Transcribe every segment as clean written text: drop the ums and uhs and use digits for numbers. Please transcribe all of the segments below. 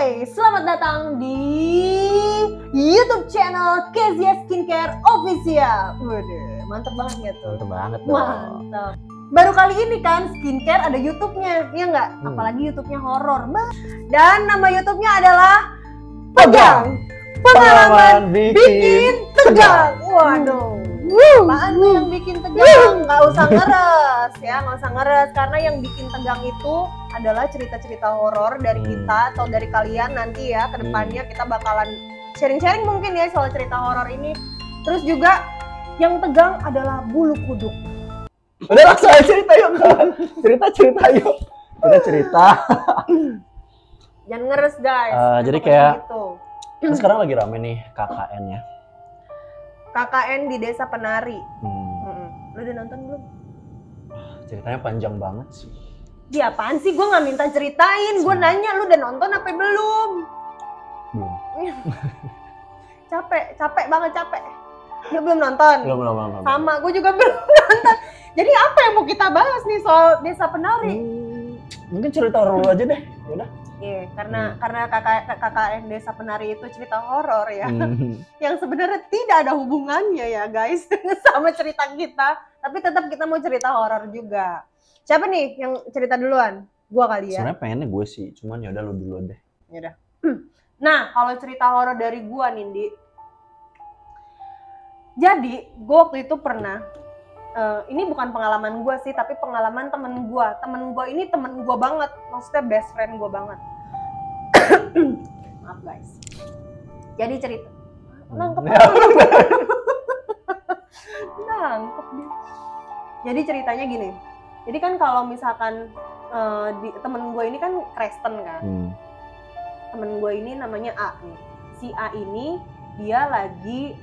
Hai, selamat datang di YouTube channel Kezia Skincare Official. Waduh, mantep banget ya tuh. Mantep banget dong. Mantap. Baru kali ini kan skincare ada YouTube-nya, ya nggak? Apalagi YouTube-nya horor. Dan nama YouTube-nya adalah Pegang. Pengalaman bikin tegang. Waduh. Apaan tuh yang bikin tegang? Nggak usah ngeres ya, nggak usah ngeres. Karena yang bikin tegang itu adalah cerita-cerita horor dari kita atau dari kalian nanti ya. Kedepannya kita bakalan sharing-sharing mungkin ya soal cerita horor ini. Terus juga yang tegang adalah bulu kuduk. Udah langsung aja cerita yuk kan. Cerita yuk. Kita cerita. Jangan ngeres guys. Jadi kayak gitu. Kan sekarang lagi rame nih KKN ya. KKN di Desa Penari. Lu udah nonton belum? Ceritanya panjang banget sih. Dia apaan sih? Gue nggak minta ceritain. Gue nanya lu udah nonton apa belum? Belum. capek banget. Dia belum nonton. Belum. Sama, gue juga belum nonton. Jadi apa yang mau kita bahas nih soal Desa Penari? Mungkin cerita horor dulu aja deh. Yaudah. Iya, karena KKN Desa Penari itu cerita horor ya. Yang sebenarnya tidak ada hubungannya ya guys sama cerita kita. Tapi tetap kita mau cerita horor juga. Siapa nih yang cerita duluan? Gua kali ya. Sebenarnya pengennya gue sih, cuman yaudah lu dulu deh. Yaudah. Nah, kalau cerita horor dari gua Nindi. Jadi, gua waktu itu pernah ini bukan pengalaman gue sih, tapi pengalaman temen gue. Temen gue ini temen gue banget, maksudnya best friend gue banget. Maaf guys. Jadi cerita. Nangkep dia. Jadi ceritanya gini. Jadi kan kalau misalkan temen gue ini kan Kristen kan. Temen gue ini namanya A nih. Si A ini dia lagi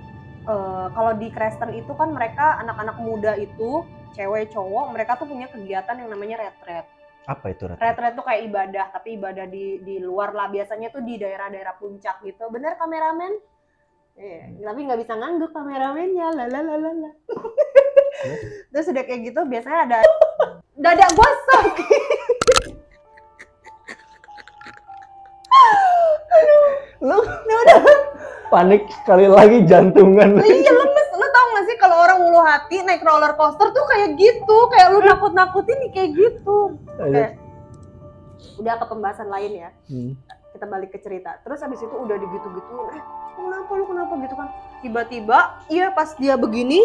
kalau di Kristen itu kan mereka anak-anak muda itu cewek cowok mereka tuh punya kegiatan yang namanya retret. Apa itu retret? Retret tuh kayak ibadah tapi ibadah di luar lah, biasanya tuh di daerah-daerah puncak gitu. Bener kameramen? Tapi nggak bisa ngangguk kameramennya. Lalalala. Terus udah kayak gitu biasanya ada dada gosok. Lu udah panik sekali lagi jantungan. Iya lemes, lu tau gak sih kalau orang ulu hati naik roller coaster tuh kayak gitu, kayak lu nakut-nakutin nih kayak gitu. Oke. Udah ke pembahasan lain ya. Kita balik ke cerita. Terus abis itu udah digitu-gituin, kenapa gitu kan. Tiba-tiba, iya pas dia begini,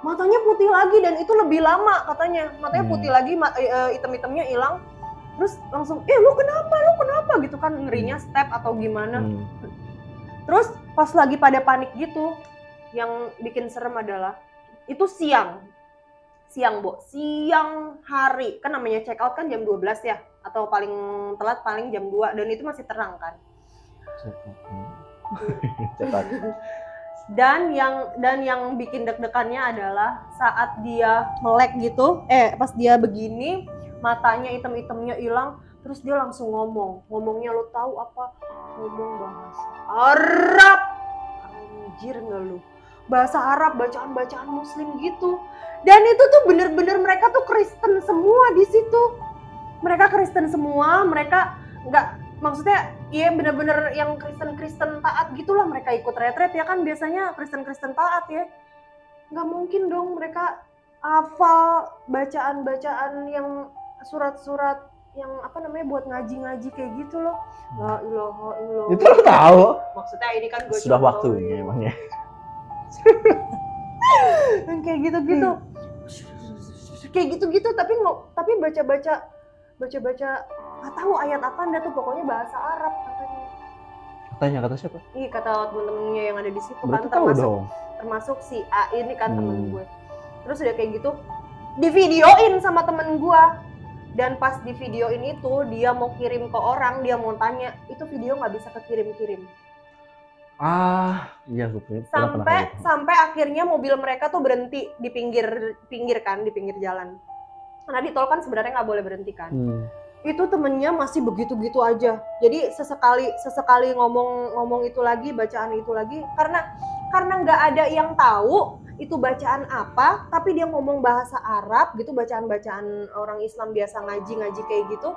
matanya putih lagi dan itu lebih lama katanya. Matanya putih lagi, item-itemnya hilang. Terus langsung, lu kenapa gitu kan, ngerinya step atau gimana. Terus pas lagi pada panik gitu, yang bikin serem adalah itu siang hari, kan namanya check out kan jam 12 ya, atau paling telat paling jam 2 dan itu masih terang kan. Cepat. Dan yang bikin deg-degannya adalah saat dia melek gitu, pas dia begini, matanya item-itemnya hilang. Terus dia langsung ngomongnya lo tahu apa? Ngomong bahasa Arab. Anjir nggak lu? Bahasa Arab, bacaan-bacaan Muslim gitu. Dan itu tuh bener-bener mereka tuh Kristen semua di situ. Mereka Kristen semua, mereka nggak, maksudnya iya bener-bener yang Kristen taat gitulah, mereka ikut retret ya kan biasanya Kristen taat ya. Nggak mungkin dong mereka hafal bacaan-bacaan yang surat-surat yang apa namanya buat ngaji kayak gitu loh. La ilaha illallah. Itu lo tahu? Maksudnya ini kan gue sudah waktunya emangnya. Kayak gitu-gitu. Kayak gitu-gitu tapi baca-baca nggak tahu ayat apa anda tuh, pokoknya bahasa Arab katanya. Kata siapa? Iya, kata temen-temennya yang ada di situ. Berarti kan termasuk si A ini kan temen gue. Terus udah kayak gitu divideoin sama temen gue. Dan pas di video ini tuh dia mau kirim ke orang, dia mau tanya, itu video nggak bisa kekirim-kirim. Iya gue sampai akhirnya mobil mereka tuh berhenti di pinggir jalan. Karena di tol kan sebenarnya nggak boleh berhenti kan. Itu temennya masih begitu-gitu aja. Jadi sesekali ngomong itu lagi, bacaan itu lagi, karena nggak ada yang tahu itu bacaan apa, tapi dia ngomong bahasa Arab gitu, bacaan-bacaan orang Islam biasa ngaji kayak gitu,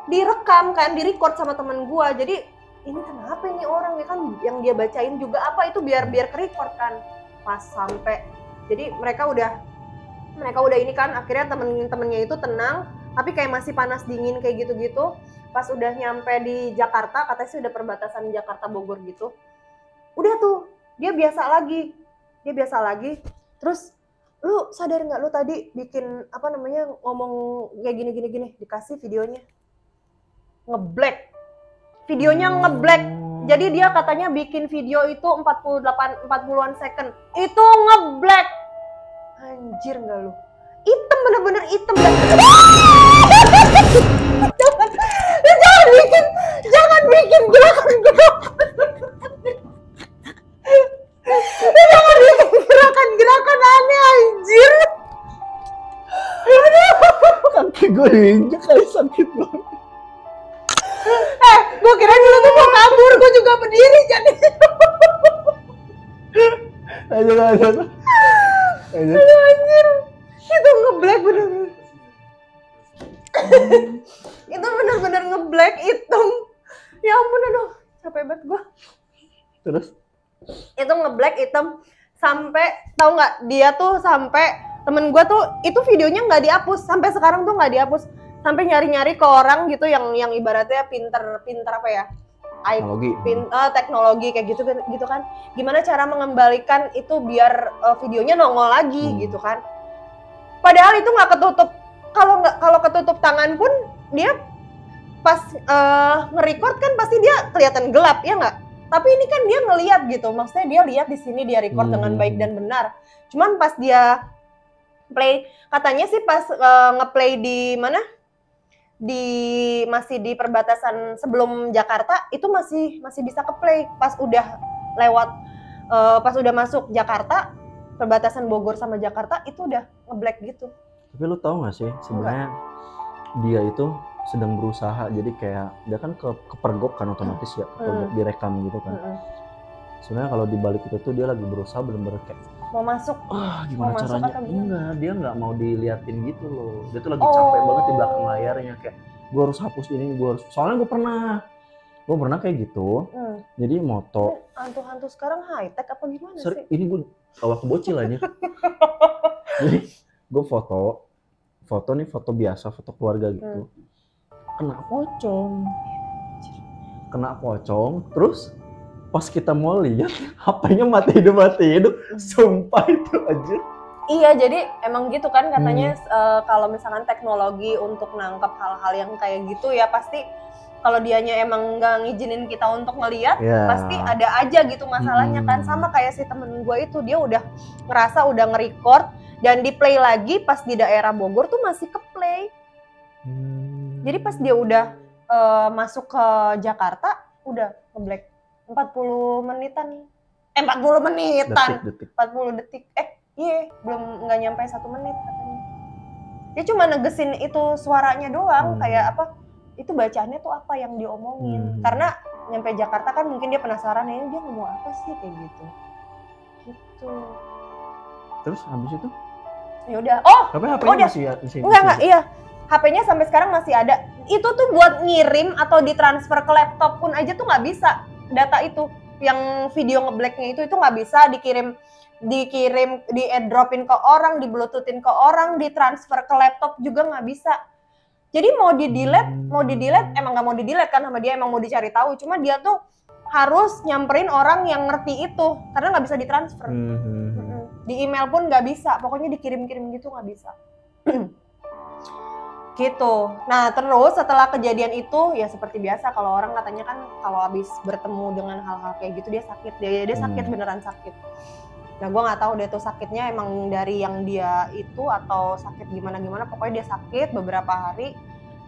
direkam kan, direcord sama temen gua. Jadi ini kenapa ini orang ya kan, yang dia bacain juga apa itu biar ke-record kan. Pas sampai, jadi mereka udah ini kan, akhirnya temen-temennya itu tenang, tapi kayak masih panas dingin kayak gitu-gitu. Pas udah nyampe di Jakarta, katanya sih udah perbatasan Jakarta Bogor gitu, udah tuh dia biasa lagi. Terus lu sadar nggak, lu tadi bikin apa namanya, ngomong kayak gini, dikasih videonya ngeblack. Jadi dia katanya bikin video itu 40-an second, itu ngeblack. Anjir nggak lu? Hitam, bener-bener hitam. Jangan bikin gerakan. Jangan bikin gerakan aneh, anjir. Kaki gue diinjek kali, sakit banget. Gue kira dulu tuh mau kabur, gue juga berdiri jadi. Aduh. Aduh, anjir. Itu ngeblack bener-bener. Itu bener-bener ngeblack hitam. Ya ampun, aduh, capek banget gue. Terus? Itu ngeblack hitam sampai, tahu nggak, dia tuh sampai temen gue tuh itu videonya nggak dihapus sampai sekarang tuh, nggak dihapus, sampai nyari-nyari ke orang gitu yang ibaratnya pinter apa ya, teknologi kayak gitu kan, gimana cara mengembalikan itu biar videonya nongol lagi gitu kan. Padahal itu nggak ketutup, kalau ketutup tangan pun dia pas nge-record kan pasti dia kelihatan gelap ya nggak? Tapi ini kan dia ngelihat gitu, maksudnya dia lihat di sini dia record dengan baik dan benar. Cuman pas dia play, katanya sih pas nge-play di mana? Masih di perbatasan sebelum Jakarta itu masih bisa ke-play. Pas udah lewat pas udah masuk Jakarta, perbatasan Bogor sama Jakarta itu udah nge-black gitu. Tapi lu tahu nggak sih sebenarnya dia itu sedang berusaha, jadi kayak dia kan kepergok kan otomatis ya, kepergok direkam gitu kan. Sebenarnya kalau dibalik itu tuh dia lagi berusaha bener-bener kayak mau masuk. Gimana caranya? Enggak, dia nggak mau diliatin gitu loh. Dia tuh lagi capek banget di belakang layarnya, kayak gue harus hapus ini, soalnya gue pernah kayak gitu. Jadi moto. Hantu-hantu sekarang high tech apa gimana sih? Ini gue awal kebocil aja. Jadi gue foto biasa, foto keluarga gitu. Kena pocong, terus pas kita mau lihat HP-nya mati hidup, sumpah itu aja. Iya, jadi emang gitu kan katanya kalau misalkan teknologi untuk nangkep hal-hal yang kayak gitu ya pasti kalau dianya emang nggak ngizinin kita untuk ngelihat, pasti ada aja gitu masalahnya kan. Sama kayak si temen gue itu, dia udah ngerasa udah nge-record dan di play lagi pas di daerah Bogor tuh masih ke play. Jadi pas dia udah masuk ke Jakarta udah nge-black 40 menitan. 40 detik. Iya, belum, nggak nyampe 1 menit katanya. Dia cuma negesin itu suaranya doang, kayak apa? Itu bacaannya tuh apa yang diomongin. Karena nyampe Jakarta kan mungkin dia penasaran, ini dia ngomong apa sih kayak gitu. Gitu. Terus habis itu? Ya udah. Tapi HP-nya masih enggak, iya. HP-nya sampai sekarang masih ada. Itu tuh buat ngirim atau ditransfer ke laptop pun aja tuh nggak bisa. Data itu yang video ngeblacknya itu nggak bisa dikirim, di airdropin ke orang, di bluetoothin ke orang, ditransfer ke laptop juga nggak bisa. Jadi mau di delete emang nggak mau di delete kan sama dia, emang mau dicari tahu. Cuma dia tuh harus nyamperin orang yang ngerti itu karena nggak bisa ditransfer. Di email pun nggak bisa, pokoknya dikirim-kirim gitu nggak bisa. Gitu. Nah terus setelah kejadian itu ya seperti biasa, kalau orang katanya kan kalau habis bertemu dengan hal-hal kayak gitu dia sakit, dia sakit, beneran sakit. Nah gue nggak tahu dia tuh sakitnya emang dari yang dia itu atau sakit gimana, pokoknya dia sakit beberapa hari.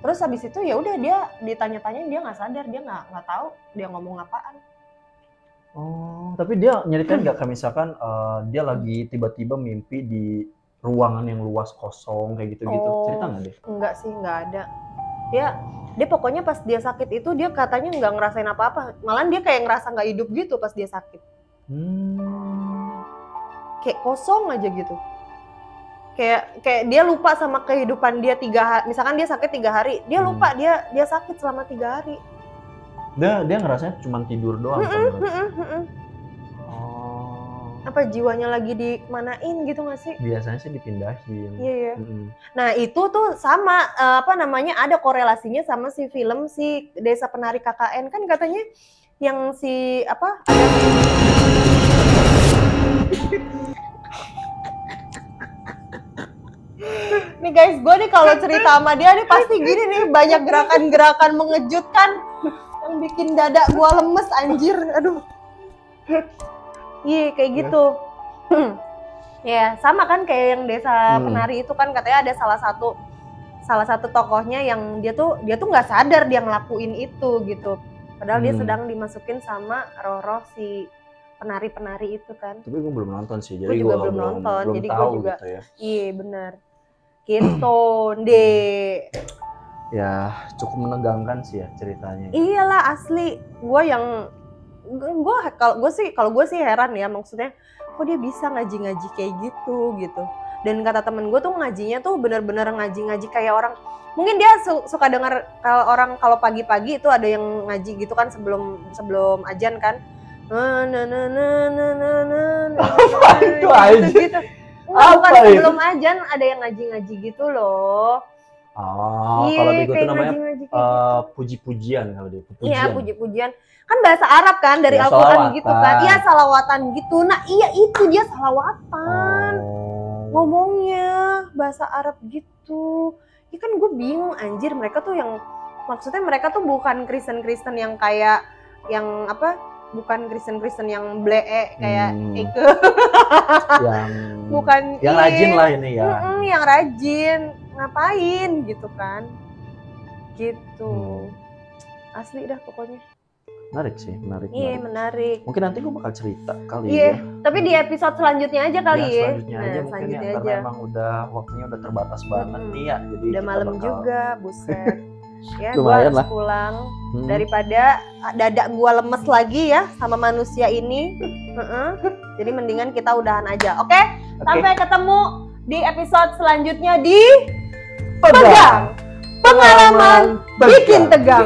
Terus habis itu ya udah dia ditanya-tanya, dia nggak sadar, dia nggak tahu dia ngomong apaan. Tapi dia nyeritain nggak, kayak misalkan dia lagi tiba-tiba mimpi di ruangan yang luas kosong kayak gitu-gitu, cerita nggak deh? Enggak sih, nggak ada. Dia pokoknya pas dia sakit itu dia katanya nggak ngerasain apa-apa, malah dia kayak ngerasa nggak hidup gitu pas dia sakit. Kayak kosong aja gitu. Kayak dia lupa sama kehidupan dia 3 hari. Misalkan dia sakit 3 hari, dia lupa dia sakit selama 3 hari. Dia ngerasanya cuma tidur doang kan? Apa jiwanya lagi dimanain gitu nggak sih? Biasanya sih dipindahin. Iya. Nah itu tuh sama ada korelasinya sama si film si Desa Penari KKN kan katanya yang si ada nih guys, gue nih kalau cerita sama dia nih pasti gini nih, banyak gerakan-gerakan mengejutkan yang bikin dada gue lemes anjir, aduh. Iya kayak gitu. Ya sama kan kayak yang Desa Penari itu kan katanya ada salah satu tokohnya yang dia tuh nggak sadar dia ngelakuin itu gitu. Padahal dia sedang dimasukin sama roh-roh si penari-penari itu kan. Tapi gue belum nonton sih, jadi gue juga belum nonton, jadi gue juga gitu ya. Iya benar. Gitu deh. Ya cukup menegangkan sih ya ceritanya. Iyalah asli, kalau gue sih heran ya, maksudnya kok dia bisa ngaji kayak gitu. Dan kata temen gue tuh ngajinya tuh bener-bener ngaji kayak orang, mungkin dia suka dengar kalau pagi-pagi itu ada yang ngaji gitu kan sebelum ajan kan. Itu aja. Gitu. Bukan sebelum ajan ada yang ngaji gitu loh. Kalau di gue tuh namanya puji-pujian kalau dia. Iya, puji-pujian. Kan bahasa Arab kan dari ya, Al-Qur'an gitu kan. Iya, salawatan gitu. Nah, iya itu dia salawatan. Ngomongnya bahasa Arab gitu. Ya kan gue bingung anjir, mereka tuh yang maksudnya mereka tuh bukan Kristen yang kayak yang bukan Kristen yang blee kayak Eke. Bukan yang rajin lah ini ya. Yang rajin. Ngapain gitu kan. Gitu. Asli dah pokoknya. Menarik sih, menarik. Iya, menarik. Mungkin nanti gue bakal cerita kali ya. Tapi di episode selanjutnya aja kali ya. Selanjutnya aja mungkin ya, karena emang waktunya udah terbatas banget nih ya. Jadi udah malam juga, buset. Ya, gue harus pulang daripada dada gue lemes lagi ya sama manusia ini. Jadi mendingan kita udahan aja, oke? Sampai ketemu di episode selanjutnya di Pegang Pengalaman Bikin Tegang.